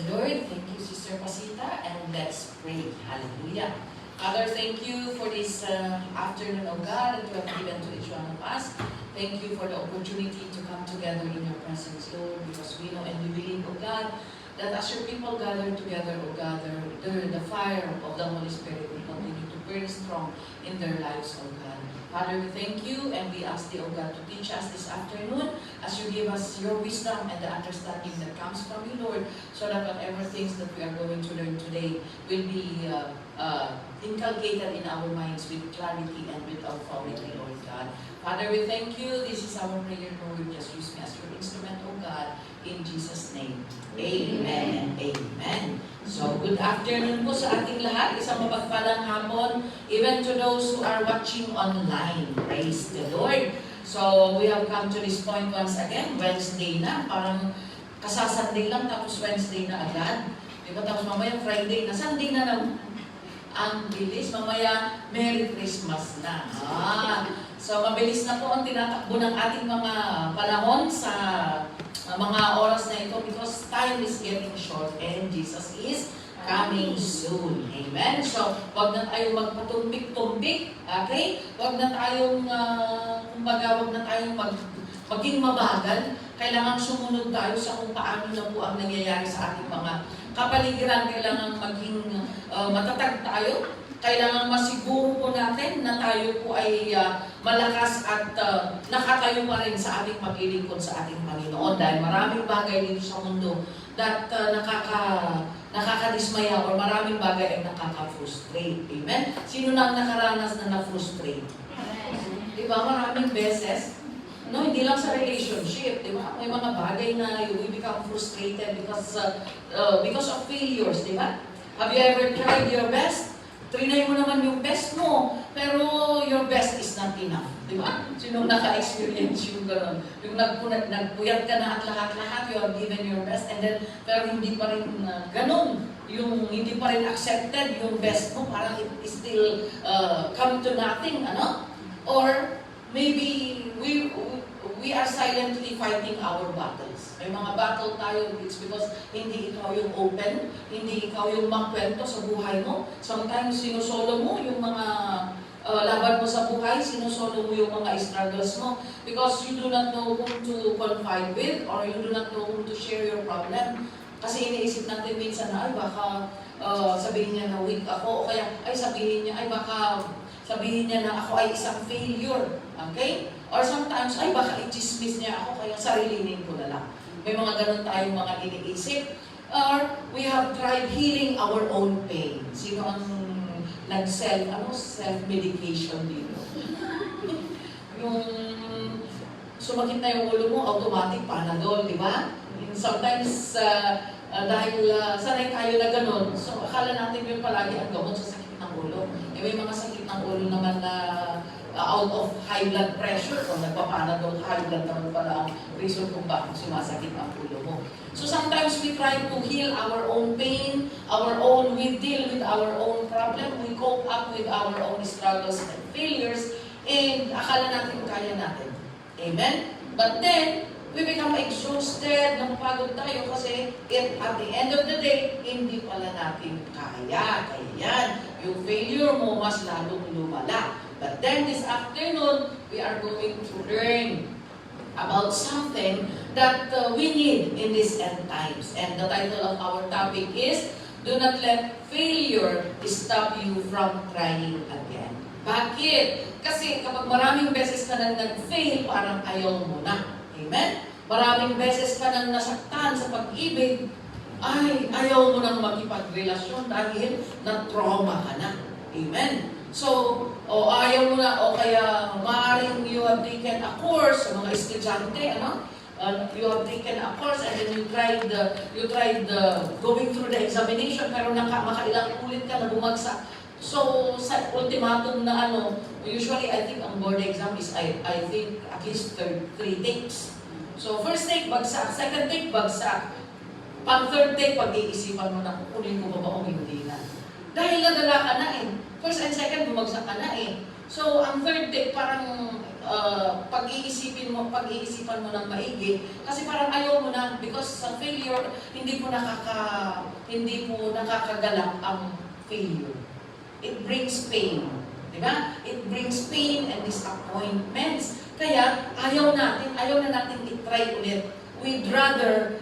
the Lord. Thank you, Sister Pasita, and let's pray. Hallelujah. Father, thank you for this afternoon, oh God, that you have given to each one of us. Thank you for the opportunity to come together in your presence, Lord, because we know and we believe, oh God, that as your people gather together, oh God, the fire of the Holy Spirit will continue to burn strong in their lives, oh God. Father, we thank you and we ask thee, oh God, to teach us this afternoon as you give us your wisdom and the understanding that comes from you, Lord, so that whatever things that we are going to learn today will be inculcated in our minds with clarity and with authority, Lord God. Father, we thank you. This is our prayer, Lord. Just use me as your instrument, oh God, in Jesus' name. Amen and amen. So, good afternoon po sa ating lahat. Isang mapagpalang hapon, even to those who are watching online. Praise the Lord. So, we have come to this point once again. Wednesday na. Parang kasasunday lang, tapos Wednesday na agad. Diba? Tapos mamaya Friday na. Sunday na lang. Ang bilis. Mamaya, Merry Christmas na. So, mabilis na po ang tinatakbo ng ating mga panahon sa mga oras na ito because time is getting short and Jesus is coming soon. Amen? So, wag na tayong magpatumbik-tumbik. Okay? Wag na tayong, wag na tayong maging mabagal. Kailangan sumunod tayo sa kung paano na po ang nangyayari sa ating mga kapaligiran. Kailangan maging matatag tayo. Kailangan masiguro po natin na tayo po ay malakas at nakatayo pa rin sa ating paglilingkod sa ating Panginoon. Dahil maraming bagay dito sa mundo that nakakadismaya or maraming bagay ay nakaka-frustrate. Amen? Sino na ang nakaranas na na-frustrate? Diba? Maraming beses. No, hindi lang sa relationship, di ba? May mga bagay na we become frustrated because of failures, di ba? Have you ever tried your best? Trinay mo naman yung best mo, pero your best is not enough. Di ba? Sinong naka-experience yung gano'n? Yung nagpuyat ka na at lahat-lahat, you have given your best, and then, pero hindi pa rin gano'n. Yung hindi pa rin accepted yung best mo, parang it still come to nothing, ano? Or maybe we are silently fighting our battles. May mga battle tayo, it's because hindi ikaw yung open, hindi ikaw yung magkwento sa buhay mo. Sometimes sinusolo mo yung mga laban mo sa buhay, sinusolo mo yung mga struggles mo because you do not know whom to confide with or you do not know whom to share your problem. Kasi iniisip natin minsan na, ay baka sabihin niya na weak ako, o kaya ay sabihin niya, ay baka sabihin niya na ako ay isang failure. Okay? Or sometimes, ay baka i-dismiss niya ako, kaya sarilinin ko na lang. May mga ganun tayong mga iniisip. Or we have tried healing our own pain. Sino ang self-medication dito? Yung sumakit na yung ulo mo, automatic Panadol, di ba? Sometimes, dahil sanay tayo na ganun, so akala natin yun palagi ang gamot sa sakit ng ulo. May mga sakit ng ulo naman na out of high blood pressure o nagpapanadol, high blood naman pala ang reason kung bakit sumasakit ang ulo mo. So sometimes we try to heal our own pain, we deal with our own problem, we cope up with our own struggles and failures, and akala natin kaya natin. Amen? But then, we become exhausted, napapagod tayo kasi at the end of the day, hindi pala natin kaya. Kaya yan, yung failure mo mas lalong lumala. But then this afternoon, we are going to learn about something that we need in these end times. And the title of our topic is, Do Not Let Failure Stop You From Trying Again. Bakit? Kasi kapag maraming beses ka nang nag-fail, parang ayaw mo na. Amen? Maraming beses ka nang nasaktan sa pag-ibig, ay ayaw mo nang makipagrelasyon dahil na-trauma ka na. Amen? So, ayaw mo na, o kaya maaaring you have taken a course, sa mga estudyante, ano? You have taken a course and then you tried going through the examination, pero makailang ulit ka na bumagsak. So, sa ultimatum na usually I think ang board exam is, I think, at least 3 takes. So, first take, bagsak. Second take, bagsak. Pang-third take, pag-iisipan mo na, kukunin ko ba o hindi na. Dahil nadala ka na eh. First and second, bumagsak ka na eh. So, ang third take, parang pag-iisipan mo ng maigi. Kasi parang ayaw mo na, because sa failure, hindi po nakakagalak ang failure. It brings pain. Diba? It brings pain and disappointments. Kaya, ayaw na natin i-try ulit. We'd rather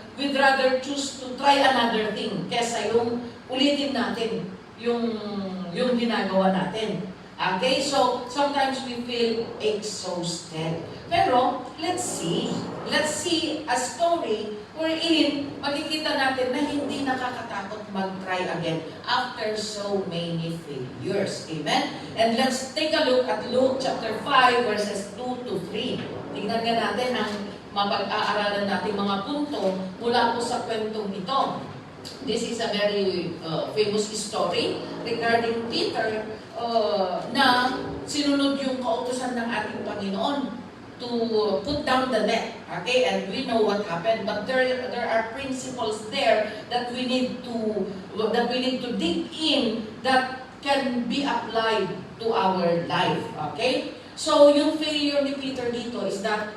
choose to try another thing kesa yung ulitin natin yung ginagawa natin. Okay? So, sometimes we feel exhausted. Pero, let's see a story wherein makikita natin na hindi nakakatakot mag-try again after so many failures. Amen? And let's take a look at Luke chapter 5 verses 2 to 3. Tingnan nga natin ang mapag-aaralan natin mga punto mula po sa kwentong ito. This is a very famous story regarding Peter na sinunod yung kautusan ng ating Panginoon to put down the net. Okay? And we know what happened. But there are principles there that we need to dig in that can be applied to our life. Okay? So, yung failure ni Peter dito is that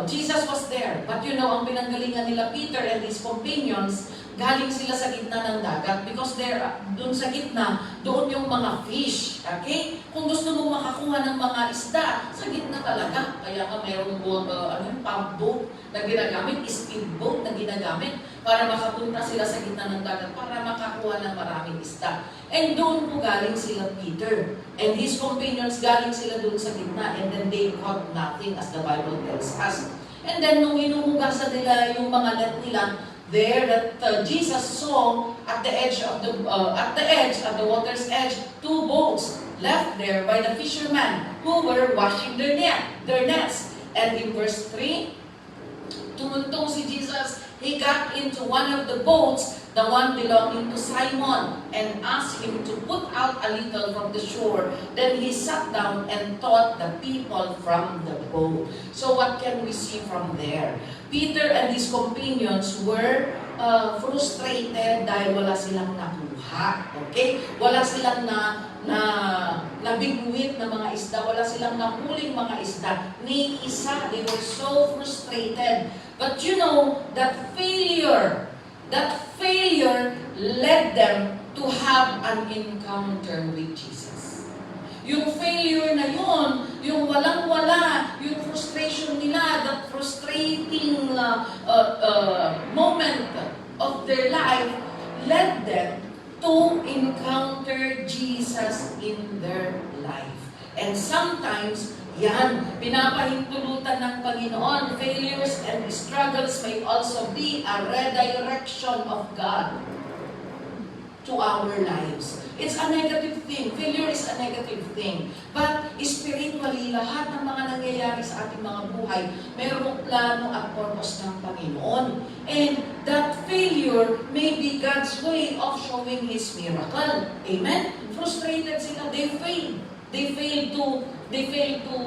Jesus was there. But you know, ang pinanggalingan nila Peter and his companions, galing sila sa gitna ng dagat because doon sa gitna, doon yung mga fish. Okay? Kung gusto mo makakuha ng mga isda, sa gitna talaga. Kaya ka mayroong pump boat na ginagamit, speedboat na ginagamit para makapunta sila sa gitna ng dagat para makakuha ng maraming isda. And doon po galing sila Peter. And his companions galing sila doon sa gitna and then they caught nothing as the Bible tells us. And then nung inuhugasan nila yung mga net nila, there that Jesus saw at the water's edge, two boats left there by the fishermen who were washing their nets. And in verse 3, tumuntong si Jesus, he got into one of the boats, the one belonging to Simon, and asked him to put out a little from the shore. Then he sat down and taught the people from the boat. So what can we see from there? Peter and his companions were frustrated dahil wala silang nakuha. Okay? Wala silang nabigwit na mga isda. Wala silang nahuling mga isda. Ni isa, they were so frustrated. But you know, that failure led them to have an encounter with Jesus. Yung failure na yun, yung walang-wala, yung frustration nila, that frustrating moment of their life led them to encounter Jesus in their life. And sometimes, yan, pinapahintulutan ng Panginoon. Failures and struggles may also be a redirection of God to our lives. It's a negative thing. Failure is a negative thing. But spiritually, lahat ng mga nangyayari sa ating mga buhay, mayroong plano at purpose ng Panginoon. And that failure may be God's way of showing His miracle. Amen? Frustrated sila. They failed. They failed to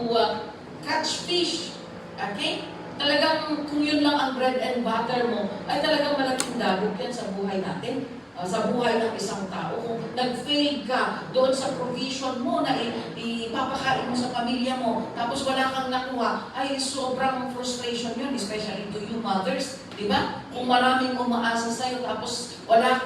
catch fish. Okay? Talagang kung yun lang ang bread and butter mo, ay talagang malaking dagok yan sa buhay natin. Sa buhay ng isang tao. Kung nag-fail ka doon sa provision mo na ipapakain mo sa pamilya mo, tapos wala kang nakuha, ay sobrang frustration yun, especially to you mothers. Diba? Kung maraming umaasa sa'yo, tapos wala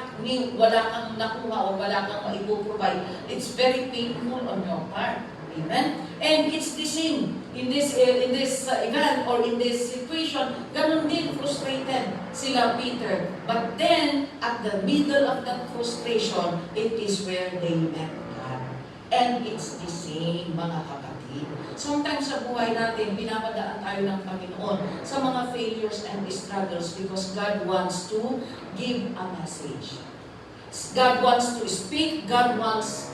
kang nakuha o wala kang maipoprovide, it's very painful on your part. Amen? And it's the same in this event or in this situation. Ganun din, frustrated sila Peter. But then, at the middle of that frustration, it is where they met God. And it's the same, mga kapatid. Sometimes sa buhay natin, pinapadaan tayo ng Panginoon sa mga failures and struggles because God wants to give a message. God wants to speak. God wants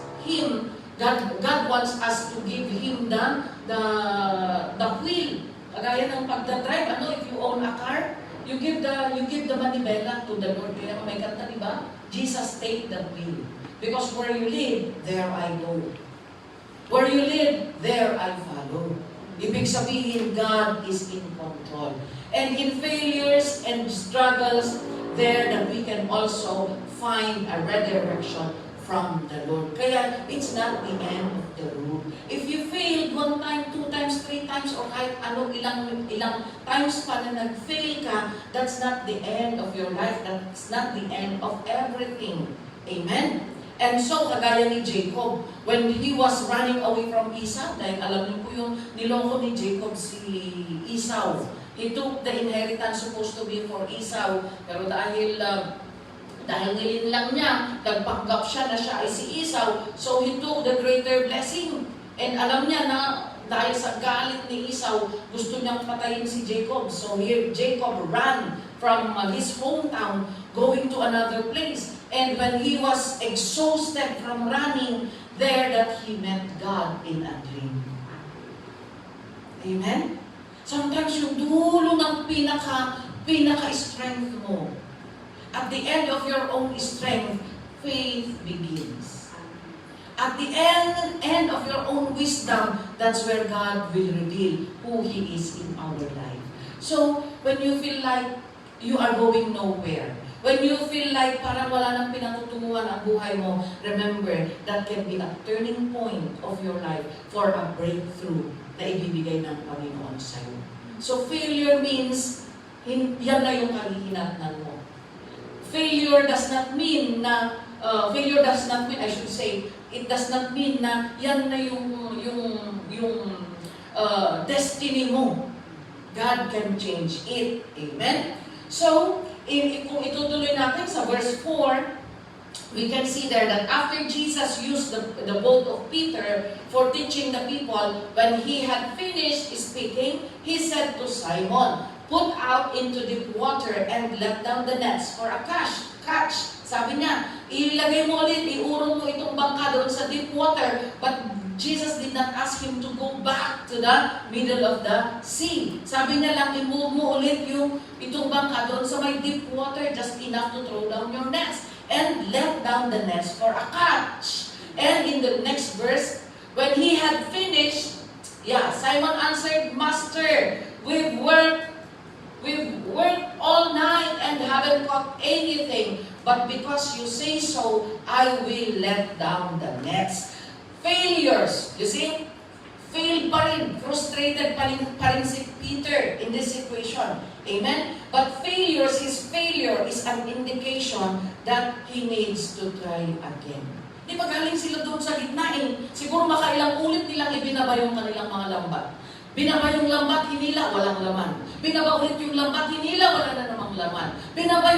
God wants us to give Him the wheel. Kagaya ng pagdadrive, if you own a car, you give the manibela to the Lord. Kaya may kanta, diba? Jesus, take the wheel. Because where you live, there I go. Where you live, there I follow. Ibig sabihin, God is in control. And in failures and struggles, there that we can also find a redirection from the Lord. Kaya, it's not the end of the road. If you failed 1 time, 2 times, 3 times, or kahit ilang times pa na nag-fail ka, that's not the end of your life. That's not the end of everything. Amen? And so, kagaya ni Jacob, when he was running away from Esau, dahil alam niyo po yung niloko ni Jacob si Esau. He took the inheritance supposed to be for Esau, pero dahil nilinlang niya, nagpanggap siya na siya ay si Esau, so he took the greater blessing. And alam niya na dahil sa galit ni Esau, gusto niyang patayin si Jacob. So here, Jacob ran from his hometown, going to another place. And when he was exhausted from running, there that he met God in a dream. Amen? Sometimes yung dulo ng pinaka-strength mo, at the end of your own strength, faith begins. At the end of your own wisdom, that's where God will reveal who He is in our life. So, when you feel like you are going nowhere, when you feel like parang wala nang pinatutunguhan ang buhay mo, remember, that can be a turning point of your life for a breakthrough na ibibigay ng Panginoon sa'yo. So, failure means, yan na yung kahihinatnan mo. Failure does not mean, it does not mean na yan na yung destiny mo. God can change it. Amen? So, kung itutuloy natin sa verse 4, we can see there that after Jesus used the boat of Peter for teaching the people, when he had finished speaking, he said to Simon, "Put out into deep water and let down the nets for a catch." Sabi niya, ilagay mo ulit, iurong mo itong bangka doon sa deep water. But Jesus did not ask him to go back to the middle of the sea. Sabi niya lang, i-move mo ulit itong bangka doon sa may deep water, just enough to throw down your nets. And let down the nets for a catch. And in the next verse, when he had finished, Simon answered, "Master, we've worked all night and haven't caught anything, but because you say so, I will let down the nets." Failures, you see? Failed pa rin, frustrated pa rin si Peter in this situation. Amen? But his failure is an indication that he needs to try again. Di ba galing sila doon sa gitna siguro makailang ulit nilang ibinaba yung kanilang mga lambat. Binaba yung lambat, hinila, walang laman. Binaba ulit yung lambat, hinila, wala na namang laman. Binaba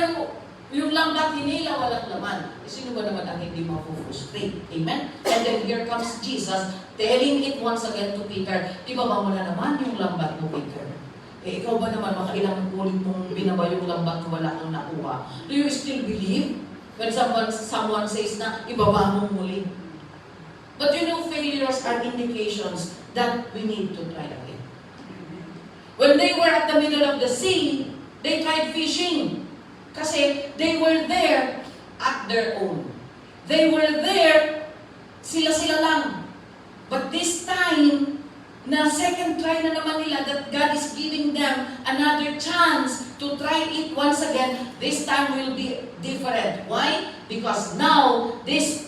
yung lambat, hinila, walang laman. Sino ba naman ang hindi mapufrustrate? Amen? And then here comes Jesus telling it once again to Peter, ibaba mo na naman yung lambat mo, Peter. Ikaw ba naman, makailang ulit mong binaba yung lambat, wala kang nakuha? Do you still believe when someone says na, ibaba mo muli? But you know, failures are indications that we need to try again. When they were at the middle of the sea, they tried fishing. Kasi they were there at their own. They were there, sila-sila lang. But this time, na second try na naman nila, that God is giving them another chance to try it once again, this time will be different. Why? Because now, this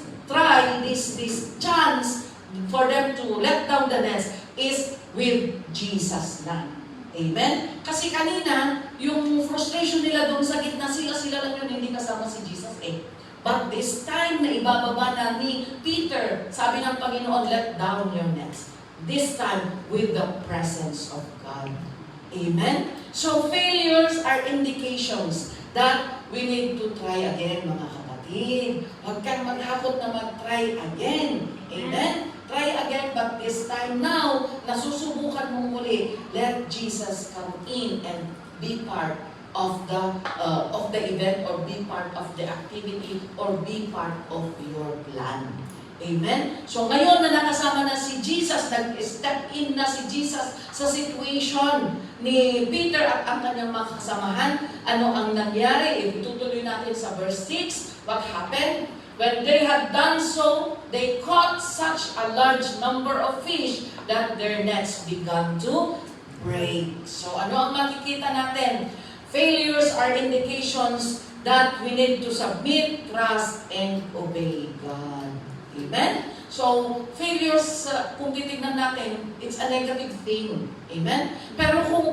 chance for them to let down the nets is with Jesus na. Amen? Kasi kanina, yung frustration nila doon sa gitna, sila lang yun, hindi kasama si Jesus But this time na ibababa na ni Peter, sabi ng Panginoon, let down your nets. This time, with the presence of God. Amen? So, failures are indications that we need to try again, mga kapatid. Huwag kang maghapot na mag-try again. Amen? Try again, but this time now, nasusubukan mo muli, let Jesus come in and be part of the event, or be part of the activity, or be part of your plan. Amen? So ngayon na nakasama na si Jesus, nag-step in na si Jesus sa situation ni Peter at ang kanyang mga kasamahan, ano ang nangyari? Itutuloy natin sa verse 6, what happened? When they had done so, they caught such a large number of fish that their nets began to break. So ano ang makikita natin? Failures are indications that we need to submit, trust, and obey God. Amen? So, failures, kung titignan natin, it's a negative thing. Amen? Pero kung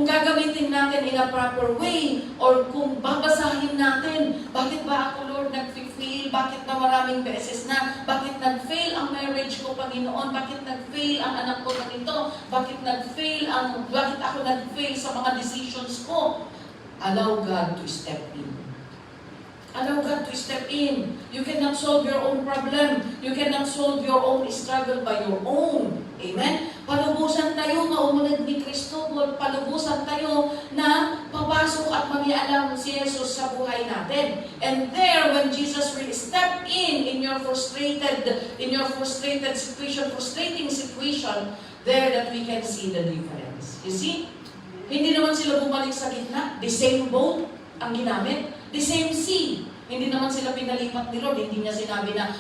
gagamitin natin in a proper way, or kung babasahin natin, bakit ba ako, Lord, nag-fail? Bakit na maraming beses na? Bakit nag-fail ang marriage ko, Panginoon? Bakit nag-fail ang anak ko ganito? Bakit ako nag-fail sa mga decisions ko? Allow God to step in. Allow God to step in. You cannot solve your own problem. You cannot solve your own struggle by your own. Amen? Palubusan tayo maumunod ni Kristo. Palubusan tayo na papasok at mangialam si Jesus sa buhay natin. And there, when Jesus will step in your frustrating situation, there that we can see the difference. You see? Hindi naman sila bumalik sa gitna. The same boat ang ginamit. The same sea. Hindi naman sila pinalipat ni Lord. Hindi niya sinabi na,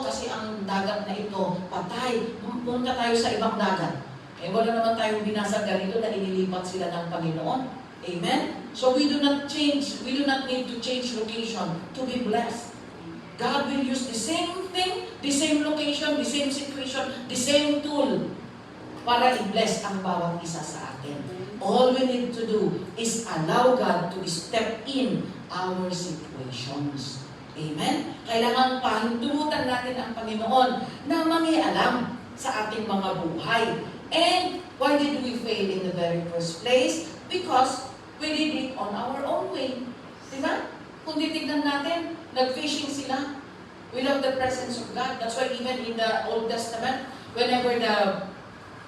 kasi ang dagat na ito, patay. Punta tayo sa ibang dagat. Wala naman tayong binasa ganito na inilipat sila ng Panginoon. Amen? So we do not need to change location to be blessed. God will use the same thing, the same location, the same situation, the same tool para i-bless ang bawat isa sa atin. All we need to do is allow God to step in our situations. Amen? Kailangan pahintulutan natin ang Panginoon na mangialam sa ating mga buhay. And why did we fail in the very first place? Because we did it on our own way. Diba? Kung titignan natin, nag-fishing sila without the presence of God. That's why even in the Old Testament, whenever the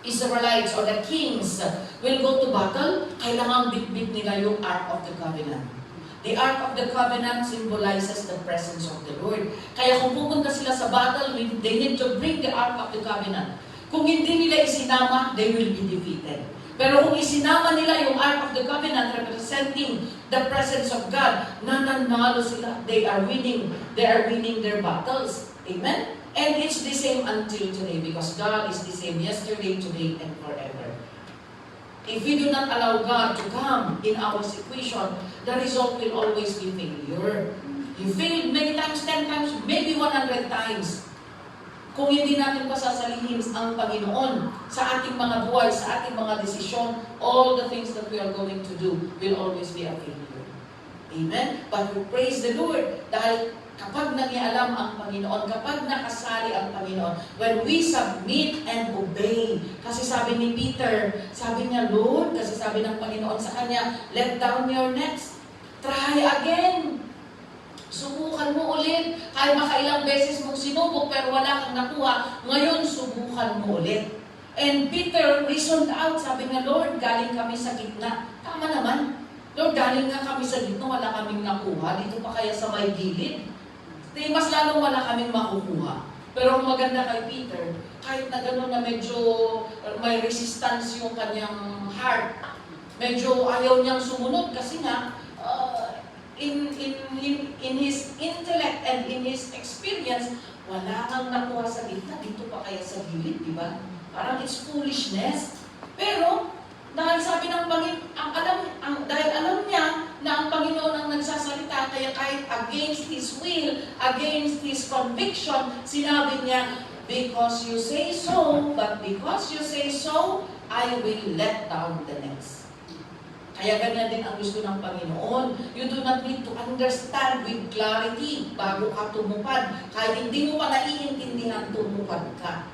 Israelites or the kings will go to battle, kailangan bitbit nila yung Ark of the Covenant. The Ark of the Covenant symbolizes the presence of the Lord. Kaya kung pupunta sila sa battle, they need to bring the Ark of the Covenant. Kung hindi nila isinama, they will be defeated. Pero kung isinama nila yung Ark of the Covenant representing the presence of God, nananalo sila. They are winning their battles. Amen? And it's the same until today because God is the same yesterday, today, and forever. If we do not allow God to come in our situation, the result will always be failure. You failed many times, 10 times, maybe 100 times. Kung hindi natin pasasalihin ang Panginoon sa ating mga buhay, sa ating mga desisyon, all the things that we are going to do will always be a failure. Amen? But we praise the Lord dahil kapag nangialam ang Panginoon, kapag nakasali ang Panginoon, when we submit and obey. Kasi sabi ni Peter, sabi niya, Lord, kasi sabi ng Panginoon sa kanya, let down your nets. Try again. Subukan mo ulit. Kahit makailang beses mong sinubok pero wala kang nakuha, ngayon subukan mo ulit. And Peter reasoned out, sabi niya, Lord, galing kami sa gitna. Tama naman. Lord, galing nga kami sa gitna, wala kaming nakuha. Dito pa kaya sa may gilid? Mas lalong wala kaming makukuha. Pero ang maganda kay Peter, kahit na gano'n na medyo may resistance yung kanyang heart, medyo ayaw niyang sumunod kasi nga, in his intellect and in his experience, wala kang nakuha sa gitna, dito pa kaya sa gilid, di ba? Parang it's foolishness. Pero, dahil sabi ng Panginoon, dahil alam niya na ang Panginoon ang nagsasalita, kaya kahit against His will, against His conviction, sinabi niya, because you say so, but because you say so, I will let down the nets. Kaya ganyan din ang gusto ng Panginoon. You do not need to understand with clarity bago ka tumupad. Kahit hindi mo pa naiintindihan, tumupad ka.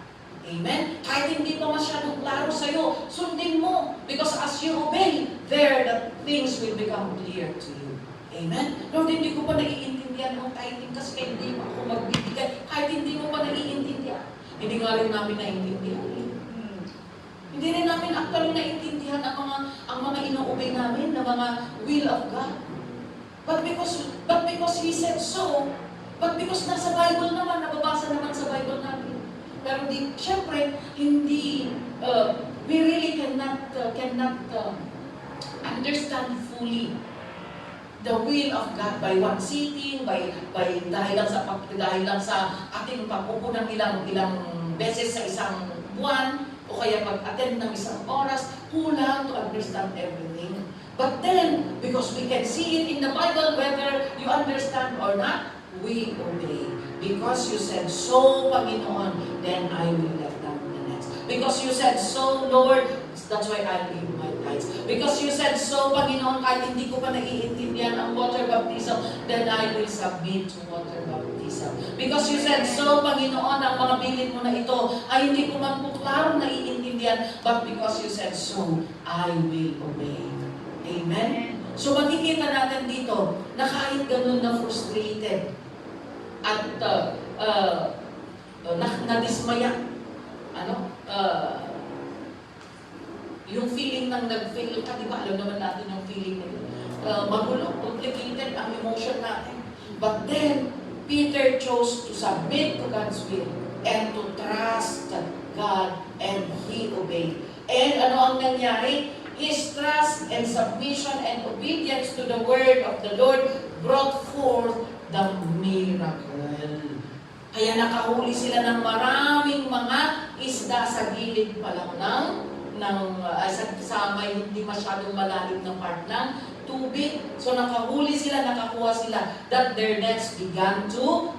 Amen? Kahit hindi pa masyadong klaro sa'yo, sundin mo. Because as you obey, there the things will become clear to you. Amen? Lord, hindi ko pa naiintindihan ang tithing kasi hindi pa ako magbibigay. Kahit hindi mo pa naiintindihan. Hindi nga rin namin naiintindihan. Hindi rin namin actually naiintindihan ang mga ino-obey namin na mga will of God. But because He said so, but because nasa Bible naman, nababasa naman sa Bible namin. Pero syempre, hindi, we really cannot understand fully the will of God by one sitting, dahil lang sa ating pagpupo ng ilang beses sa isang buwan, o kaya pag-attend ng isang oras, kulang to understand everything. But then, because we can see it in the Bible, whether you understand or not, we obey. Because you said, so, Panginoon, then I will let down the nets. Because you said, so, Lord, that's why I give my tithes. Because you said, so, Panginoon, kahit hindi ko pa naiintindihan ang water baptism, then I will submit to water baptism. Because you said, so, Panginoon, ang mga bilin mo na ito ay hindi ko man po klaro naiintindihan, but because you said, so, I will obey. Amen? So makikita natin dito na kahit ganun na frustrated at nadismaya, yung feeling ng nag-fail ka, di ba? Alam naman natin yung feeling na yun. Magulo, complicated ang emotion natin. But then, Peter chose to submit to God's will and to trust God, and he obeyed. And ano ang nangyari? His trust and submission and obedience to the word of the Lord brought forth the miracle. Kaya nakahuli sila ng maraming mga isda sa gilid pa lang sa may hindi masyadong malalim na part ng tubig. So nakahuli sila, nakakuha sila, that their nets began to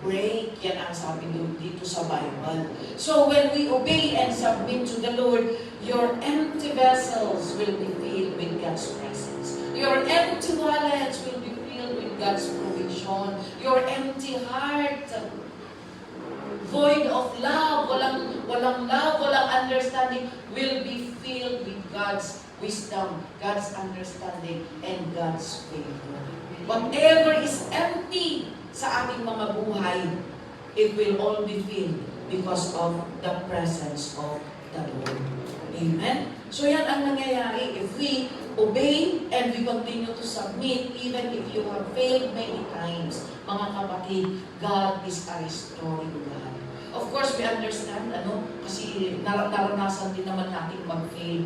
break. Yan ang sabi dito sa Bible. So when we obey and submit to the Lord, your empty vessels will be filled with God's presence. Your empty wallets will be filled with God's provision. Your empty heart, void of love, walang love, walang understanding, will be filled with God's wisdom, God's understanding, and God's favor. Whatever is empty sa ating mga buhay, it will all be filled because of the presence of the Lord. Amen? So yan ang nangyayari if we obey and we continue to submit even if you have failed many times. Mga kapatid, God is a restoring God. Of course, we understand, kasi naranasan din naman natin mag-fail.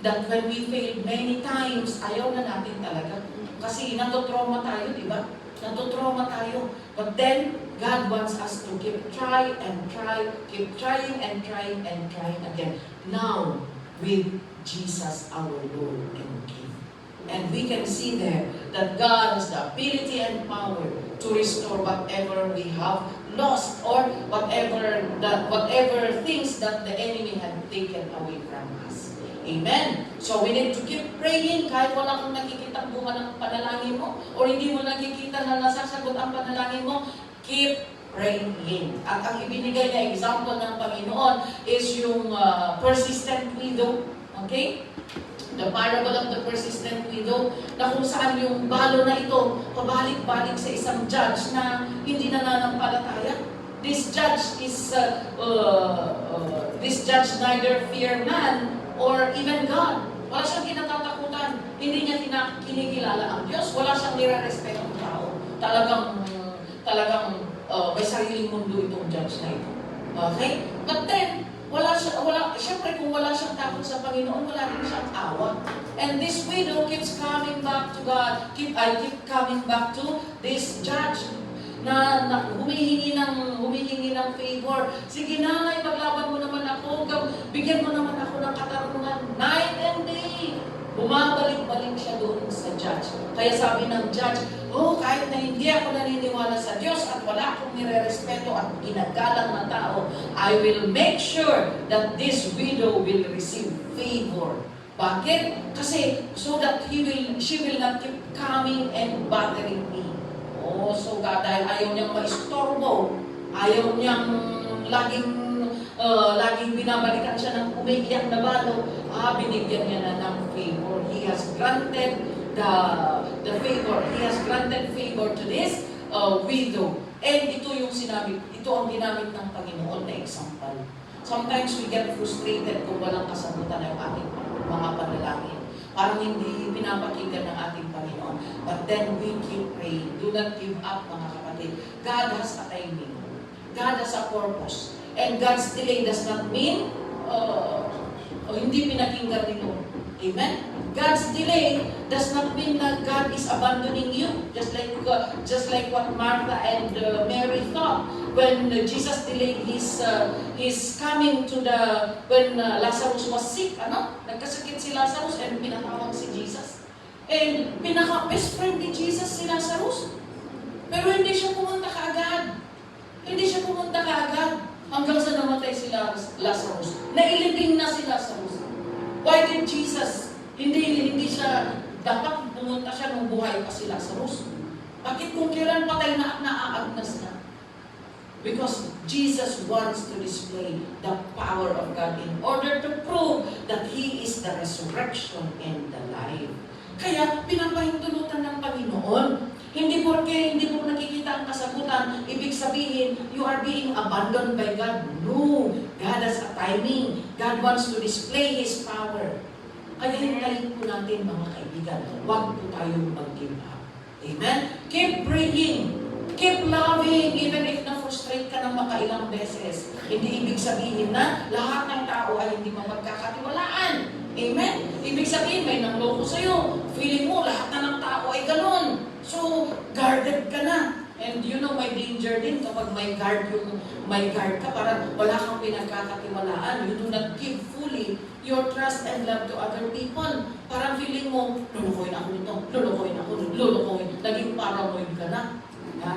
That when we fail many times, ayaw na natin talaga. Kasi natutrauma tayo, di ba? Natutrauma tayo. But then, God wants us to keep try and try, keep trying and trying and trying again. Now, with Jesus our Lord and King. And we can see there that God has the ability and power to restore whatever we have lost or whatever things that the enemy had taken away from us. Amen. So we need to keep praying kahit wala kang nakikita bunga ng panalangin mo or hindi mo nakikita na nasasagot ang panalangin mo, keep praying. At ang ibinigay na example ng Panginoon is yung persistent widow. Okay? The parable of the persistent widow, na kung saan yung balo na ito pabalik-balik sa isang judge na hindi nananampalataya. This judge neither fear man or even God. Wala siyang kinatatakutan. Hindi niya kinikilala ang Diyos. Wala siyang nire-respeto ng tao. Talagang may sariling mundo itong judge na ito. Okay? But then, siyempre kung wala siyang takot sa Panginoon, wala rin siyang awa. And this widow keeps coming back to God, keep coming back to this judge na humihingi ng favor. Sige nanay, paglaban mo naman ako, bigyan mo naman ako ng katarungan. Night and day. Bumabalik-balik siya doon sa judge. Kaya sabi ng judge, kahit na hindi ako naniniwala sa Diyos at wala akong nire-respeto at ginagalang na tao, I will make sure that this widow will receive favor. Bakit? Kasi so that she will not keep coming and bothering me. So dahil ayaw niyang maistorbo, ayaw niyang laging binabalikan siya ng umiiyak na balo, binigyan niya na ng favor. He has granted the favor. He has granted favor to this widow. And ito ang ginamit ng Panginoon na example. Sometimes we get frustrated kung walang kasagutan ng ating mga panalangin. Parang hindi pinapakinggan ng ating Panginoon. But then we keep praying. Do not give up, mga kapatid. God has a timing. God has a purpose. And God's delay does not mean hindi pinakinggan ni Lord. Amen? God's delay does not mean that God is abandoning you. Just like what Martha and Mary thought when Jesus delayed his coming to when Lazarus was sick. Nagkasakit si Lazarus and pinatawag si Jesus. And pinaka-best friend ni Jesus si Lazarus. Pero hindi siya pumunta kaagad. Hindi siya pumunta kaagad. Hanggang sa namatay si Lazarus. Nailibing na si Lazarus. Why did Jesus, hindi siya, dapat pumunta siya nung buhay pa si Lazarus? Bakit kung kailan patay na at naaagnas na? Because Jesus wants to display the power of God in order to prove that He is the resurrection and the life. Kaya pinapahintulutan ng Panginoon. Hindi porke hindi mo nakikita ang kasagutan, ibig sabihin, you are being abandoned by God. No. God has a timing. God wants to display His power. Kaya hintayin po natin mga kaibigan, huwag po tayong mag-give up. Amen? Keep praying. Keep loving, even if na-frustrate ka ng makailang beses. Hindi ibig sabihin na lahat ng tao ay hindi mapagkakatiwalaan. Amen? Ibig sabihin, may nangloko sa'yo. Feeling mo, lahat na ng tao ay ganon. So, guarded ka na. And you know, may danger din kapag may guard ka, parang wala kang pinagkakatiwalaan. You do not give fully your trust and love to other people. Parang feeling mo, lulukoyin ako nito, lulukoyin. Naging paranoid ka na.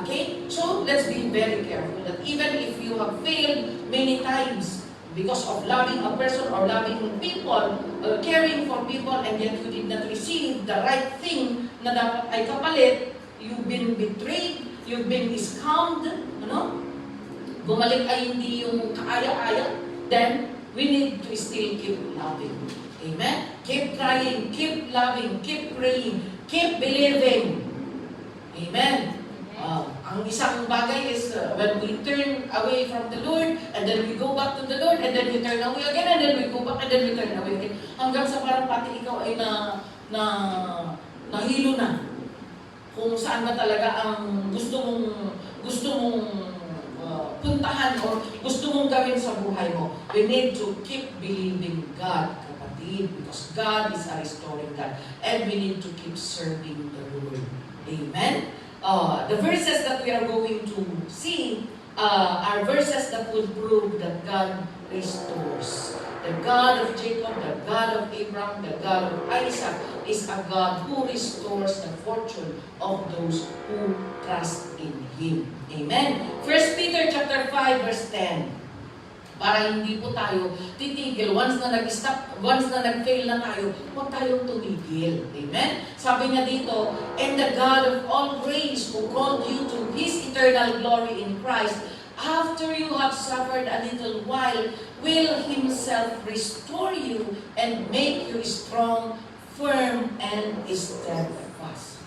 Okay? So, let's be very careful that even if you have failed many times because of loving a person or loving people, caring for people, and yet you did not receive the right thing na dapat ay kapalit, you've been betrayed, you've been scammed, bumalik ay hindi yung kaaya-aya, then we need to still keep loving. Amen? Keep trying, keep loving, keep praying, keep believing. Amen? Ang isang bagay is when we turn away from the Lord, and then we go back to the Lord, and then we turn away again, and then we go back, and then we turn away again. Hanggang sa parang pati ikaw ay nahilo na. Kung saan ba talaga ang gusto mong puntahan o gusto mong gawin sa buhay mo. We need to keep believing God, kapatid, because God is a restoring God. And we need to keep serving the Lord. Amen? The verses that we are going to see are verses that will prove that God restores. The God of Jacob, the God of Abraham, the God of Isaac is a God who restores the fortune of those who trust in Him. Amen? 1 Peter chapter 5 verse 10. Para hindi po tayo titigil. Once na nag-fail na tayo, huwag tayong tumigil. Amen? Sabi niya dito, and the God of all grace who called you to His eternal glory in Christ, after you have suffered a little while, will Himself restore you and make you strong, firm, and steadfast.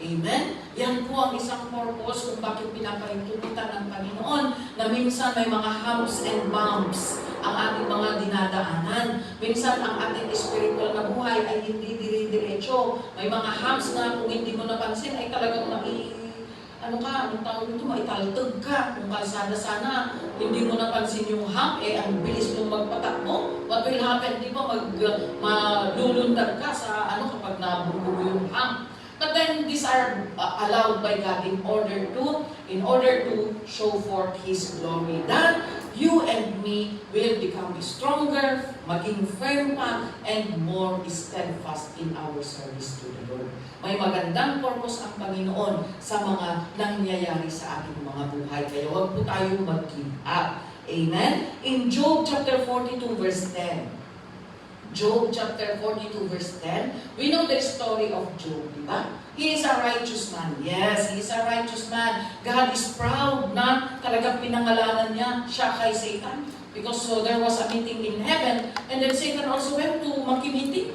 Amen? Yan po ang isang purpose kung bakit pinapahintulutan ng Panginoon na minsan may mga humps and bumps ang ating mga dinadaanan. Minsan ang ating spiritual na buhay ay hindi dire-diretso. May mga humps na kung hindi mo napansin ay talagang anong tawag nito, maitaltag ka. Kung kalsada sana, hindi mo napansin yung hump, ang bilis mong magpatakbo. What will happen, di ba, malulundag ka sa kapag nabubuo yung hump. But then these are allowed by God in order to show forth His glory. That you and me will become stronger, maging firm pa, and more steadfast in our service to the Lord. May magandang purpose ang Panginoon sa mga nangyayari sa ating mga buhay. Kaya huwag po tayong mag-give up. Amen? In Job chapter 42 verse 10, Job chapter 42 verse 10, we know the story of Job, di ba? He is a righteous man. Yes, he is a righteous man. God is proud na talagang pinangalanan niya siya kay Satan. Because there was a meeting in heaven, and then Satan also went to makimeeting.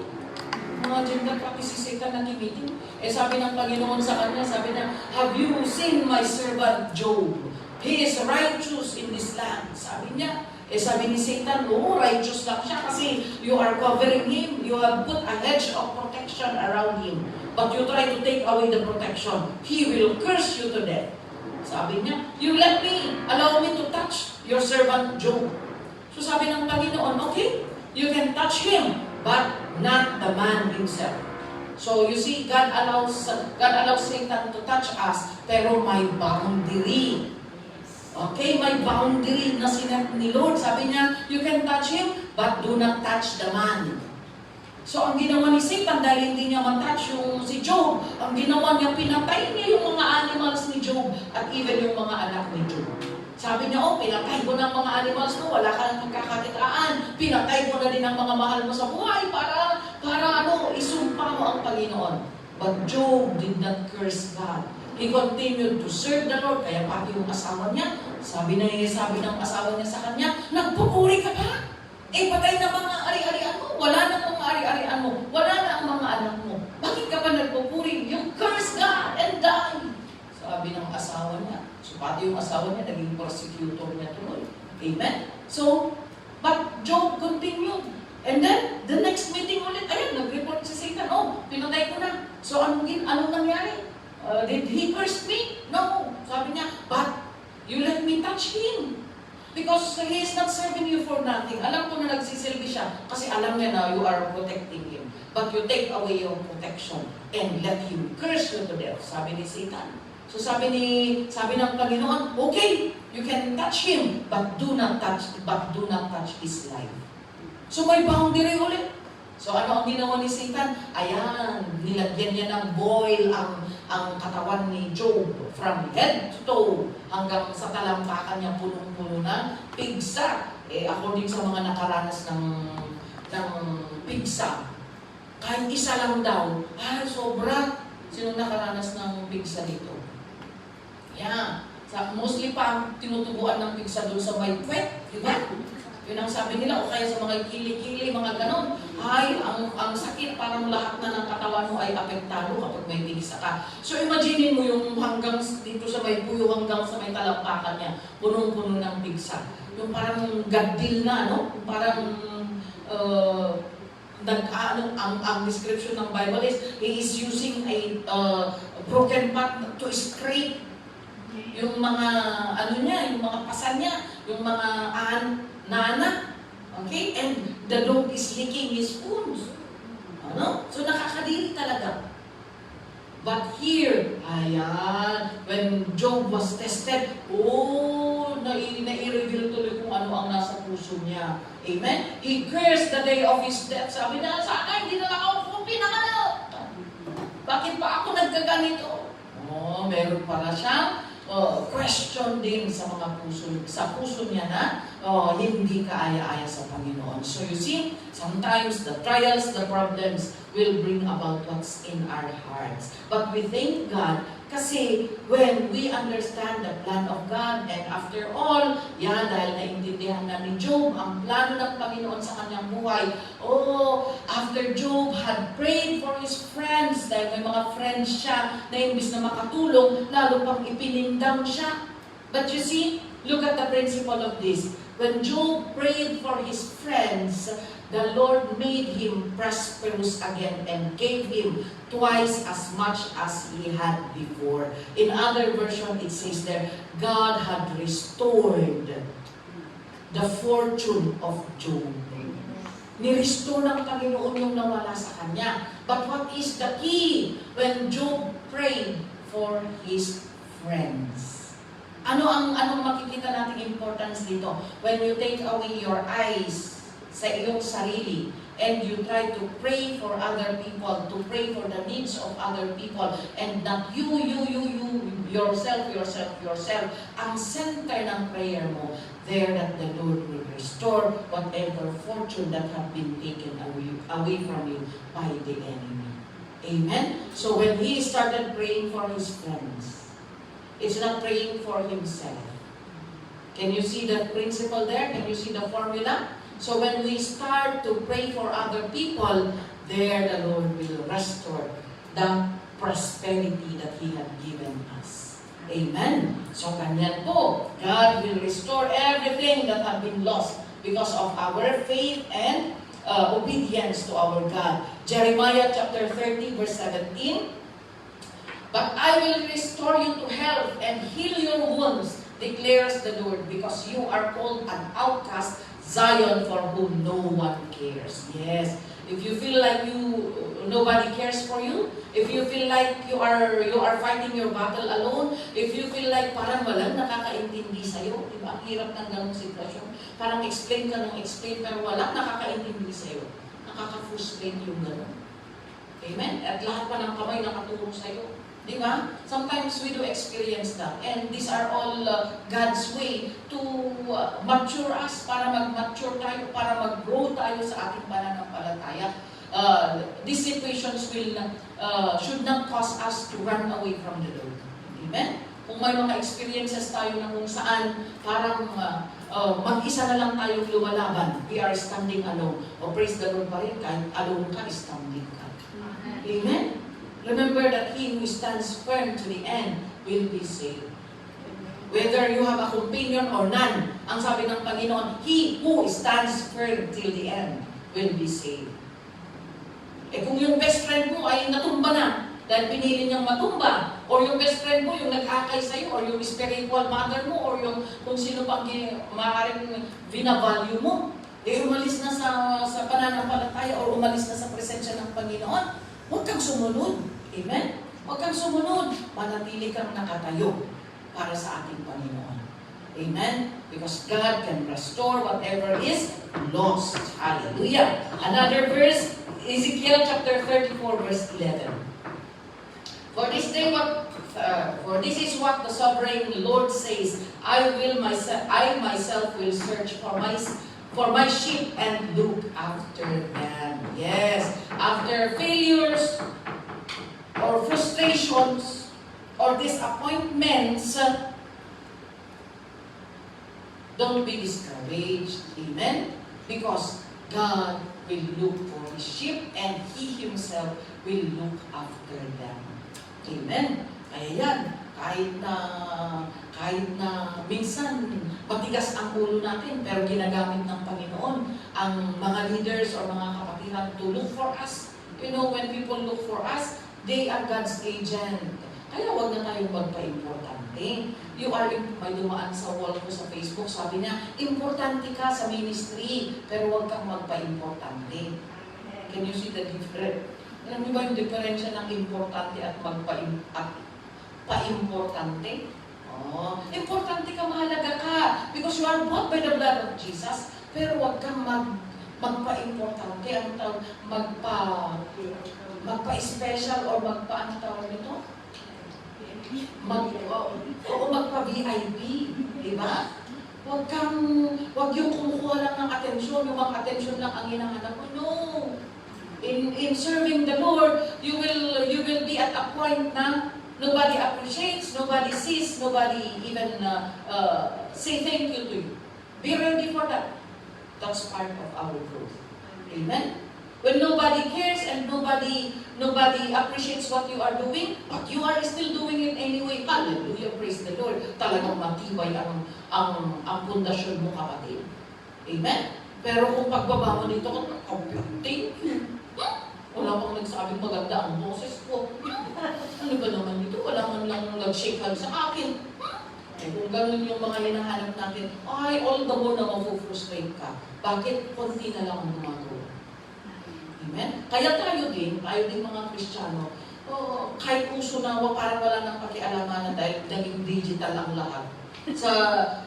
Imagine that, pati si Satan nakimeeting. Sabi ng Panginoon sa kanya, sabi niya, have you seen my servant Job? He is righteous in this land. Sabi niya, sabi ni Satan, righteous lang siya kasi you are covering him. You have put a hedge of protection around him. But you try to take away the protection. He will curse you to death. Sabi niya, allow me to touch your servant Job. So sabi ng Panginoon, okay, you can touch him, but not the man himself. So you see, God allows Satan to touch us, pero may boundary. Okay, may boundary na sinet ni Lord. Sabi niya, you can touch him, but do not touch the man. So ang ginawa ni Satan, dahil hindi niya matouch yung si Job, ang ginawa niya, pinatay niya yung mga animals ni Job at even yung mga anak ni Job. Sabi niya, pinatay mo na ang mga animals mo, wala ka ng pagkakakitaan. Pinatay mo na din ang mga mahal mo sa buhay para isumpa mo ang Panginoon. But Job did not curse God. He continued to serve the Lord. Kaya pati yung asawa niya, sabi ng asawa niya sa kanya, nagpupuri ka ba? Patay na mga ari-arian mo. Wala na mga ari-arian mo. Wala na ang mga anak mo. Bakit ka pa nagpupuri? You curse God and die. Sabi ng asawa niya. So pati yung asawa niya, naging prosecutor niya tuloy. Amen? So, but Job continued. And then, the next meeting ulit, nag-report si Satan, pinatay ko na. So, anong nangyari? Did he curse me? No. Sabi niya, but you let me touch him. Because he is not serving you for nothing. Alam ko na nagsisilbi siya kasi alam niya na you are protecting him. But you take away your protection and let him curse you to death. Sabi ni Satan. So sabi ng Panginoon, okay, you can touch him, but do not touch his life. So may boundary ulit. So ano ang ginawa ni Satan? Ayan, nilagyan niya ng boil ang katawan ni Job from head to toe hanggang sa talampakan niya punong-puno ng pigsa. According sa mga nakaranas ng pigsa, kahit isa lang daw, sobra. Sinong nakaranas ng pigsa dito? Yeah. Mostly pa ang tinutubuan ng pigsa doon sa may puwet, di ba? Yun ang sabi nila, o kaya sa mga kili-kili, mga ganon. Ang sakit, parang lahat na ng katawan mo ay apektado kapag may pigsa ka. So imagine mo yung hanggang dito sa may puyo, hanggang sa may talampakan niya, punong-puno ng pigsa. Yung parang gadil na, no? Yung parang, ang description ng Bible is, he is using a broken pot to scrape yung mga, yung mga pasan niya, yung mga nana, okay? And the dog is licking his wounds. So nakakadiri talaga. But here, when Job was tested, nai-reveal tuloy kung ano ang nasa puso niya. Amen? He cursed the day of his death. Sabi na, sana hindi na lang ako pinanganak. Bakit pa ako nagkaganito? Meron pala siyang question din sa puso niya na hindi kaaya-aya sa Panginoon. So you see, sometimes the trials, the problems will bring about what's in our hearts. But we thank God kasi when we understand the plan of God, and after all, dahil naintindihan na ni Job ang plano ng Panginoon sa kanyang buhay, after Job had prayed for his friends, dahil may mga friends siya na imbis na makatulong, lalo pang ipinindang siya. But you see, look at the principle of this. When Job prayed for his friends, the Lord made him prosperous again and gave him twice as much as he had before. In other version, it says there, God had restored the fortune of Job. Ni-restore ng Panginoon yung nawala sa kanya. But what is the key when Job prayed for his friends? Anong makikita nating importance dito? When you take away your eyes sa iyong sarili and you try to pray for other people, to pray for the needs of other people, and not you, yourself, ang center ng prayer mo, there that the Lord will restore whatever fortune that have been taken away from you by the enemy. Amen? So when he started praying for his friends, it's not praying for himself. Can you see the principle there? Can you see the formula? So when we start to pray for other people, there the Lord will restore the prosperity that He had given us. Amen? So ganyan po, God will restore everything that had been lost because of our faith and obedience to our God. Jeremiah chapter 30 verse 17, but I will restore you to health and heal your wounds, declares the Lord, because you are called an outcast, Zion, for whom no one cares. Yes. If you feel like nobody cares for you, if you feel like you are fighting your battle alone, if you feel like parang walang nakakaintindi sa'yo, di ba? Ang hirap ng ganong sitwasyon. Parang explain ka ng explain, pero walang nakakaintindi sa'yo. nakaka-frustrate yung gano'n. Amen? At lahat pa ng kamay nakatulong sa'yo. Di ba? Sometimes we do experience that. And these are all God's way to mature us, para mag-mature tayo, para mag-grow tayo sa ating pananampalataya. These situations should not cause us to run away from the Lord. Amen? Kung may mga experiences tayo na kung saan parang mag-isa na lang tayong lumalaban, we are standing alone. O praise the Lord pa rin, kahit alone ka, standing ka. Amen? Remember that he who stands firm to the end will be saved. Whether you have a companion or none, ang sabi ng Panginoon, he who stands firm till the end will be saved. Eh kung yung best friend mo ay natumba na, dahil pinili niyang matumba, or yung best friend mo, yung nag-akay sa'yo, or yung spiritual mother mo, or yung kung sino pang maaaring vinavalue mo, eh umalis na sa pananampalataya, or umalis na sa presensya ng Panginoon, huwag kang sumunod. Amen? Huwag kang sumunod. Manatili kang nakatayo para sa ating Panginoon. Amen? Because God can restore whatever is lost. Hallelujah. Another verse, Ezekiel chapter 34, verse 11. For this is what the sovereign Lord says, I myself will search for my sheep and look after them. Yes, after failures or frustrations or disappointments, don't be discouraged. Amen? Because God will look for His sheep and He Himself will look after them. Amen? Kaya yan, kahit na minsan matigas ang ulo natin, pero ginagamit ng Panginoon ang mga leaders or mga kapatiran to look for us. You know, when people look for us, they are God's agent. Kaya huwag na tayong magpa-importante. May dumaan sa wall ko sa Facebook, sabi niya, importante ka sa ministry, pero huwag kang magpa-importante. Can you see the difference? Alam niyo ba yung diferensya ng importante at pa-importante? Oh, importante ka, mahalaga ka, because you are bought by the blood of Jesus, pero huwag kang magpa-importante, ang tawag, magpa-special or ano tawag nito? Magpa-VIP, di ba? Huwag yung kumukuha lang ng atensyon, yung mga atensyon lang ang hinahanap mo. No! In serving the Lord, you will be at a point na nobody appreciates, nobody sees, nobody even say thank you to you. Be ready for that. That's part of our growth. Amen? When nobody cares and nobody appreciates what you are doing, but you are still doing it anyway. Hallelujah, praise the Lord. Talagang matibay ang pundasyon mo, kapatid. Amen? Pero kung pagbaba mo dito, thank you. Wala pang nagsabing maganda ang boses ko. Ano ba naman dito? Wala man lang nag-shake hand sa akin. Eh, kung ganun yung mga hinahanap natin, ay, all the more na mafufrustrate ka. Bakit? Konti na lang ang gumagawa. Amen? Kaya tayo din mga Kristiyano, kahit puso nawa, parang wala nang pakialamanan dahil naging digital ang lahat.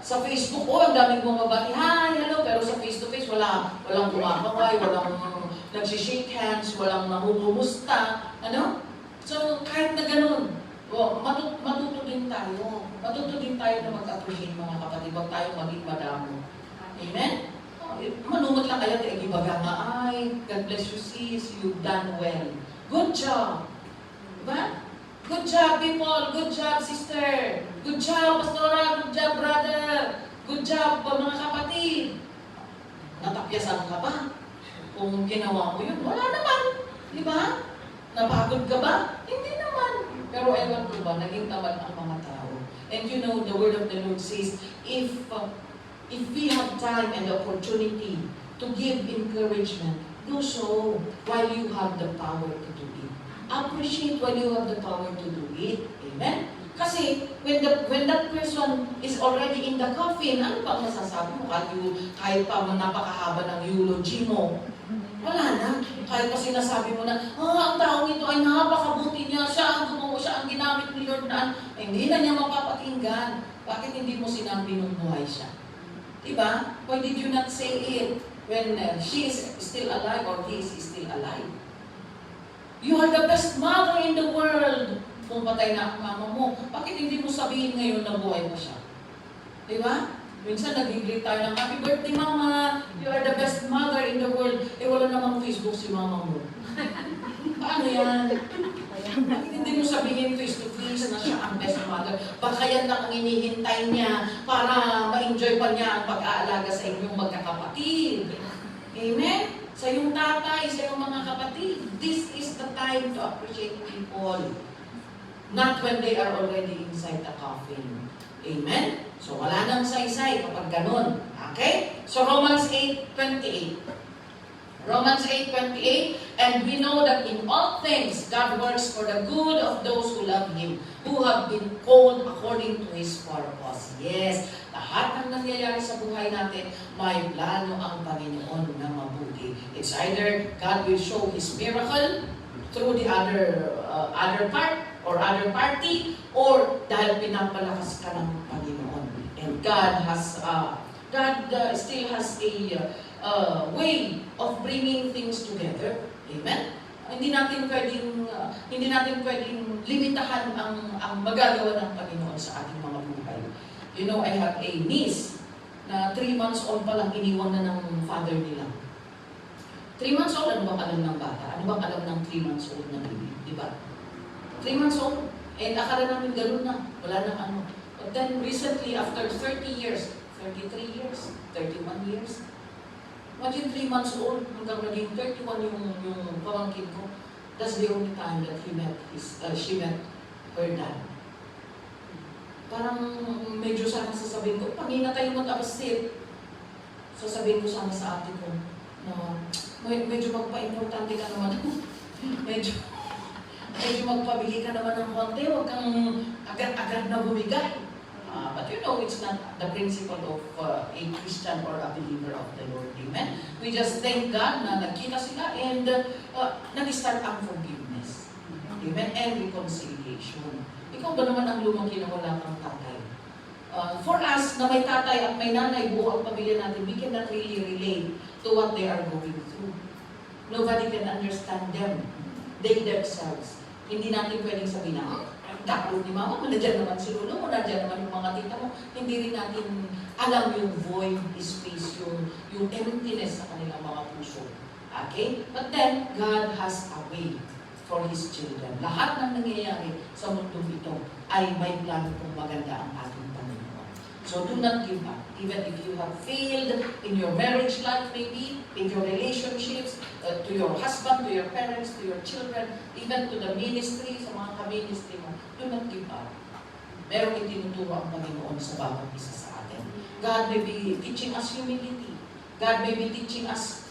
Sa Facebook, ang daming bumabati, hi, hello, pero sa face-to-face, walang gumagaway, walang nagsishake hands, walang nahumumusta, ano? So, kahit na ganun, matuto din tayo. Matuto din tayo na mag-appreciate, mga kapatid, wag tayo maging madamo. Amen? Manumot lang kayo, ibaga nga, ay, God bless you sis, you've done well. Good job. Diba? Good job, people. Good job, sister. Good job, pastora. Good job, brother. Good job, mga kapatid. Natapyasan ka ba? Kung ginawa mo yun, wala naman. Di ba? Napagod ka ba? Hindi naman. Pero ewan ko ba, naging tamad ang mga tao. And you know, the word of the Lord says, if we have time and opportunity to give encouragement, do so while you have the power to do it. Appreciate while you have the power to do it. Amen? Kasi when that person is already in the coffin, ano bang masasabi mo? Kahit pa napakahaba ng eulogy mo, wala na. Kahit pa sinasabi mo na, ang taong ito ay napakabuti niya, siya ang gumawa, siya ang ginamit ni Lord na, hindi na niya mapapakinggan. Bakit hindi mo sinabi nung buhay siya? Diba? Why did you not say it? when she is still alive or he is still alive. You are the best mother in the world. Kung patay na ang mama mo, bakit hindi mo sabihin ngayon na buhay mo siya? Di ba? Minsan nag-greet tayo ng happy birthday mama, you are the best mother in the world. Eh wala namang Facebook si mama mo. Paano yan? Bakit hindi mo sabihin face to face na siya ang best mother? Baka yan lang ang inihintay niya para ma-enjoy pa niya ang pag-aalaga sa inyong magkakapatid. Amen? Sa iyong tatay, sa iyong mga kapatid. This is the time to appreciate people. Not when they are already inside the coffin. Amen? So wala nang saysay kapag ganun. Okay? So Romans 8:28. Romans 8:28, and we know that in all things, God works for the good of those who love Him, who have been called according to His purpose. Yes, lahat ng nangyayari sa buhay natin, may plano ang Panginoon na mabuti. It's either God will show His miracle through the other part or other party, or dahil pinapalakas ka ng Panginoon. And God still has a way of bringing things together. Amen? Hindi natin pwedeng limitahan ang magagawa ng Panginoon sa ating mga buhay. You know, I have a niece na 3 months old pa lang iniwan na ng father nila. 3 months old, ano bang alam ng bata? Ano bang alam ng 3 months old na baby? Diba? 3 months old. And akala namin gano'n na. Wala nang ano. But then recently, after 30 years, 33 years, 31 years, imagine 3 months old, hanggang naging 31 yung pamangkin ko. That's the only time that she met her dad. Parang medyo sana sasabihin ko, panginatay mo tapos sit. Sasabihin ko sana sa ate ko, na medyo magpa-importante ka naman. medyo magpabili ka naman ng konti, huwag kang agad-agad na bumigay. But you know, it's not the principle of a Christian or a believer of the Lord. Amen? We just thank God na nagkita sila and nag-start ang forgiveness. Amen? And reconciliation. Ikaw ba naman ang lumaki na wala kang tatay? For us, na may tatay at may nanay, buo ang pamilya natin, we cannot really relate to what they are going through. Nobody can understand them. They themselves. Hindi natin pwedeng sabihin na, kapro ni mama, nandiyan naman si lolo mo, nandiyan naman yung mga tita mo. Hindi rin natin alam yung void, space, yung emptiness sa kanilang mga puso. Okay? But then, God has a way for His children. Lahat ng nangyayari sa mundong ito ay may plano kung maganda ang ating Panginoon. So do not give up. Even if you have failed in your marriage life, maybe, in your relationships, to your husband, to your parents, to your children, even to the ministry, sa mga ka-ministry mo, do not give up. Merong itinuturo ang Panginoon sa bawat isa sa atin. God may be teaching us humility. God may be teaching us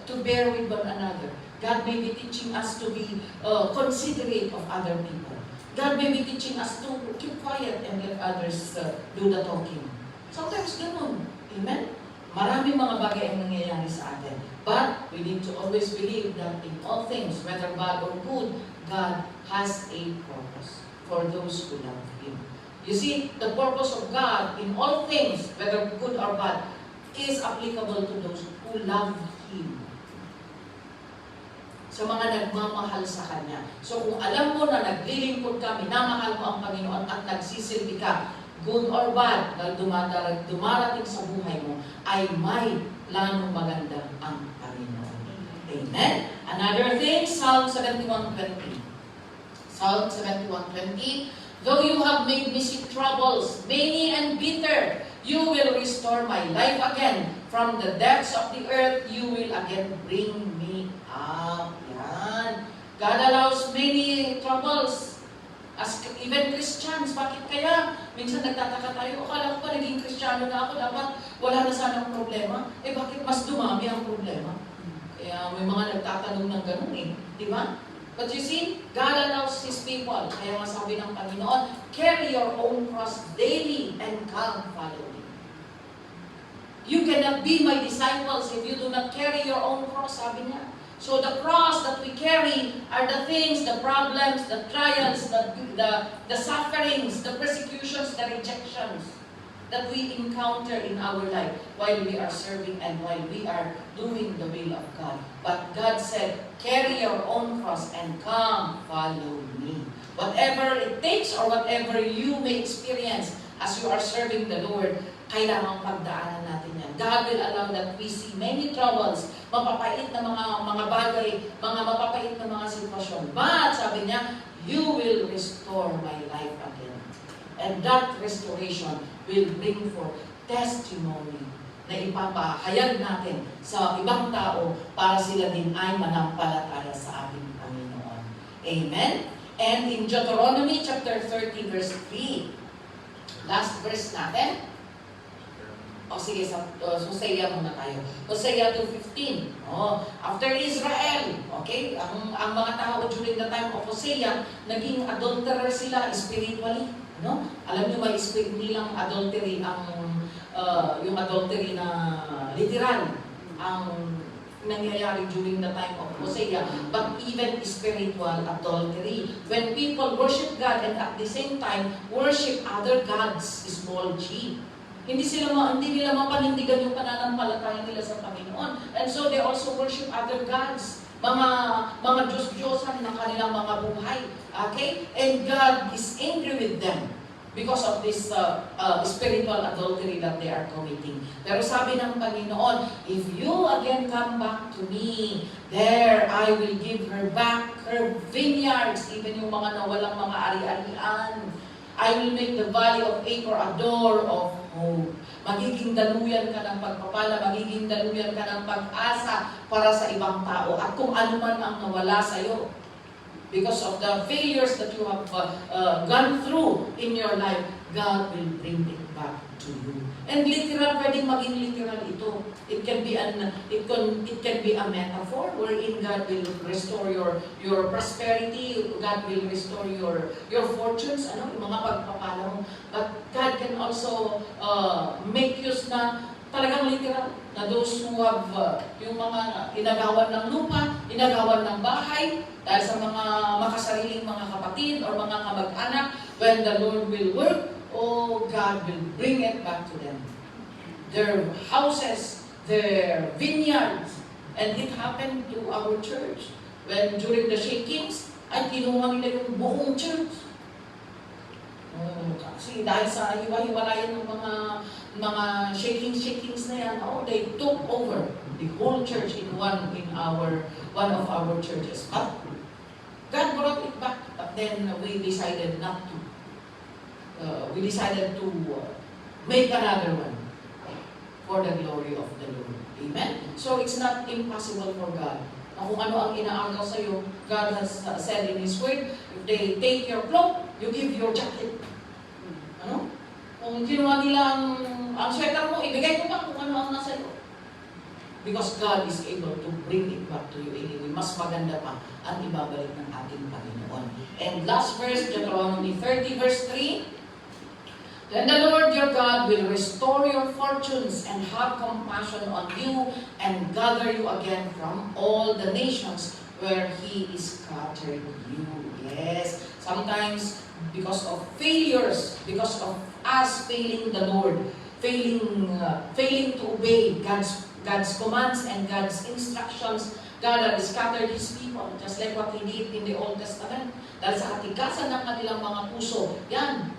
to bear with one another. God may be teaching us to be considerate of other people. God may be teaching us to keep quiet and let others do the talking. Sometimes ganun. Amen? Maraming mga bagay ang nangyayari sa atin. But we need to always believe that in all things, whether bad or good, God has a purpose for those who love Him. You see, the purpose of God in all things, whether good or bad, is applicable to those who love Him. Sa mga nagmamahal sa Kanya. So kung alam mo na naglilingkod ka, minamahal mo ang Panginoon at nagsisilbi ka, good or bad, dahil dumarating sa buhay mo, ay may planong maganda ang Panginoon. Amen? Another thing, Psalm 71:20. Psalm 71:20, though you have made me see troubles, many and bitter, you will restore my life again. From the depths of the earth, you will again bring me up. Yan. God allows many troubles. As even Christians, bakit kaya? Minsan nagtataka tayo, akala ko pa naging Kristiyano na ako, dapat wala na sanang problema. Eh bakit mas dumami ang problema? Kaya may mga nagtatanong ng ganun eh. Di ba? But you see, God allows His people. Kaya nga sabi ng Panginoon, carry your own cross daily and come follow me. You cannot be my disciples if you do not carry your own cross, sabi niya. So the cross that we carry are the things, the problems, the trials, the sufferings, the persecutions, the rejections. that we encounter in our life while we are serving and while we are doing the will of God. But God said, carry your own cross and come follow me. Whatever it takes or whatever you may experience as you are serving the Lord, kailangang pagdaanan natin yan. God will allow that we see many troubles, mapapait na mga bagay, mga mapapait na mga sitwasyon. But, sabi niya, you will restore my life again. And that restoration will bring forth testimony na ipapahayag natin sa ibang tao para sila din ay manampalataya sa ating Panginoon. Amen? And in Deuteronomy chapter 30 verse 3, last verse natin. O sige, sa Hosea muna tayo. Hosea 2:15. After Israel, okay, ang mga tao during the time of Hosea, naging adulterer sila spiritually. No? Alam niyo, may spirit nilang adultery yung adultery na literal ang nangyayari during the time of Hosea, but even spiritual adultery. When people worship God and at the same time worship other gods, small g. Hindi nila mapanindigan yung pananampalataya nila sa Panginoon. And so they also worship other gods. Mga Diyos-Diyosan ng kanilang mga buhay. Okay? And God is angry with them because of this spiritual adultery that they are committing. Pero sabi ng Panginoon, if you again come back to me, there I will give her back her vineyards, even yung mga nawalang mga ari-arian. I will make the valley of Achor a door of hope. Magiging daluyan ka ng pagpapala, magiging daluyan ka ng pag-asa para sa ibang tao. At kung ano man ang nawala sa iyo, because of the failures that you have gone through in your life, God will bring it back to you. And literal, pwedeng maging literal ito. It can be a metaphor wherein God will restore your prosperity, God will restore your fortunes, yung mga pagpapala mo. But God can also make use na talagang literal, na those who have yung mga inagawan ng lupa, inagawan ng bahay, dahil sa mga makasariling mga kapatid or mga kamag-anak, when the Lord will work, God will bring it back to them. Their houses, their vineyards. And it happened to our church. When during the shakings, ay kinuha nila yung buong church. Kasi dahil sa hiwa-hiwalayan ng mga shakings na yan, they took over the whole church in one of our churches. But God brought it back. But then we decided not to. We decided to make another one for the glory of the Lord. Amen? So it's not impossible for God. Na kung ano ang inaagaw sa iyo, God has said in His Word, if they take your cloak, you give your jacket. Ano? Kung ginawa nila ang sweater mo, ibigay mo pa kung ano ang nasa iyo. Because God is able to bring it back to you anyway. Mas maganda pa ang ibabalik ng ating Panginoon. And last verse, Deuteronomy 30 verse 3, then the Lord your God will restore your fortunes and have compassion on you and gather you again from all the nations where He is scattered you. Yes, sometimes because of failures, because of us failing the Lord, failing to obey God's commands and God's instructions, God has scattered His people, just like what He did in the Old Testament. Dahil sa katikasan ng kanilang mga puso, yan,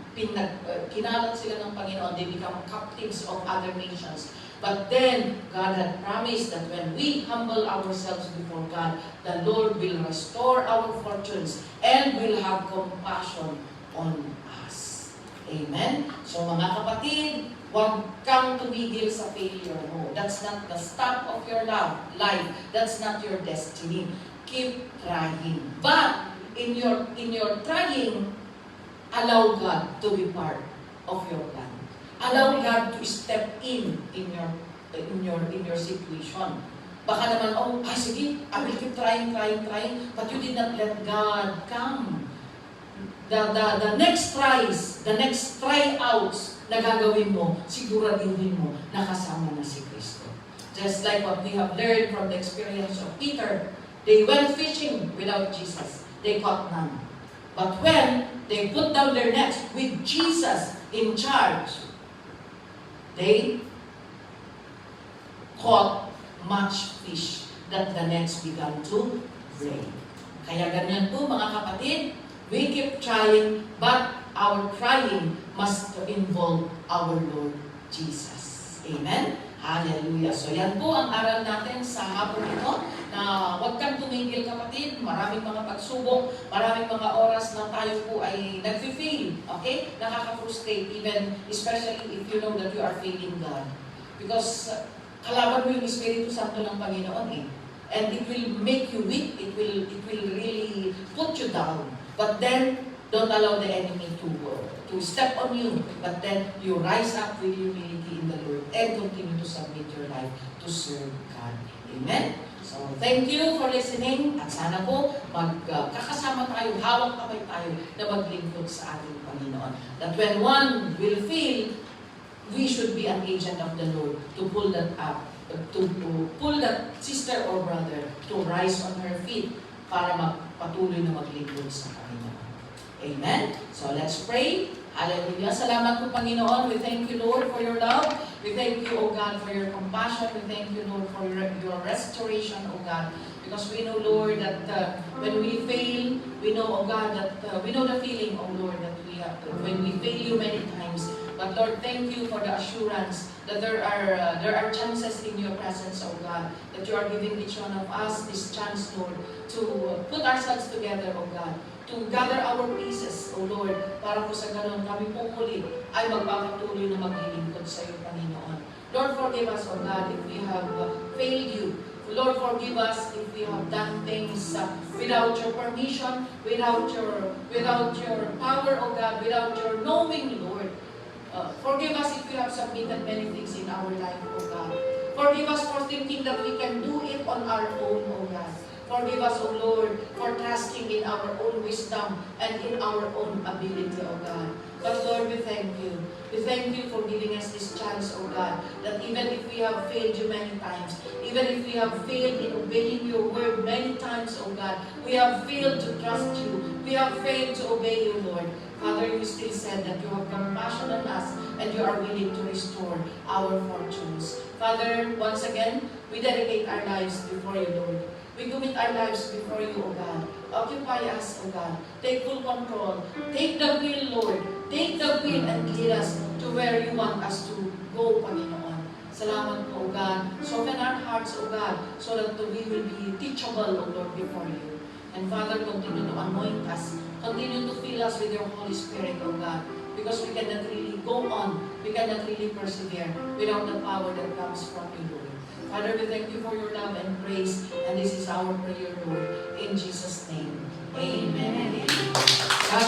kinalat sila ng Panginoon, they become captives of other nations. But then, God had promised that when we humble ourselves before God, the Lord will restore our fortunes and will have compassion on us. Amen? So mga kapatid, huwag kang tumigil sa failure mo. That's not the stop of your life. That's not your destiny. Keep trying. But in your trying, allow God to be part of your plan. Allow God to step in your situation. Baka naman, sige, I will keep trying, but you did not let God come. The next tries, the next tryouts na gagawin mo, siguraduhin mo, nakasama na si Kristo. Just like what we have learned from the experience of Peter, they went fishing without Jesus. They caught none. But when they put down their nets with Jesus in charge, they caught much fish that the nets began to break. Kaya ganyan po mga kapatid, we keep trying, but our trying must involve our Lord Jesus. Amen? Hallelujah. So yan po ang aral natin sa hapon ito, na huwag kang tumigil kapatid, maraming mga pagsubok, maraming mga oras na tayo po ay nag-fail, okay? Nakaka-frustrate even, especially if you know that you are failing God. Because kalaban mo yung Espiritu Santo ng Panginoon eh. And it will make you weak, it will really put you down. But then, don't allow the enemy to step on you, but then you rise up with humility in the Lord and continue to submit your life to serve God. Amen? So, thank you for listening at sana po magkakasama tayo, hawak kamay tayo na maglingkod sa ating Panginoon. That when one will feel, we should be an agent of the Lord to pull that up, to pull that sister or brother to rise on her feet para magpatuloy na maglingkod sa Panginoon. Amen? So let's pray. Hallelujah. Salamat po, Panginoon. We thank you, Lord, for your love. We thank you, O God, for your compassion. We thank you, Lord, for your restoration, O God. Because we know, Lord, that when we fail, we know, O God, that we know the feeling, O Lord, that we have when we fail you many times. But Lord, thank you for the assurance that there are chances in your presence, O God, that you are giving each one of us this chance, Lord, to put ourselves together, O God, to gather our pieces, O Lord, para po sa ganun kami po muli ay magpapatuloy na maglilingkod sa iyo, Panginoon. Lord, forgive us, O God, if we have failed you. Lord, forgive us if we have done things without your permission, without your power, O God, without your knowing, Lord. Forgive us if we have submitted many things in our life, O God. Forgive us for thinking that we can do it on our own, O God. Forgive us, O Lord, for trusting in our own wisdom and in our own ability, O God. But Lord, we thank you. We thank you for giving us this chance, O God, that even if we have failed you many times, even if we have failed in obeying your word many times, O God, we have failed to trust you. We have failed to obey you, Lord. Father, you still said that you have compassion on us and you are willing to restore our fortunes. Father, once again, we dedicate our lives before you, Lord. We commit our lives before you, O God. Occupy us, O God. Take full control. Take the wheel, Lord. Take the wheel and lead us to where you want us to go, Panginoon. Salamat po, O God. Soften our hearts, O God, so that we will be teachable, O Lord, before you. And Father, continue to anoint us. Continue to fill us with your Holy Spirit, O God. Because we cannot really go on. We cannot really persevere without the power that comes from you, Lord. Father, we thank you for your love and grace. And this is our prayer, Lord. In Jesus' name. Amen and amen. God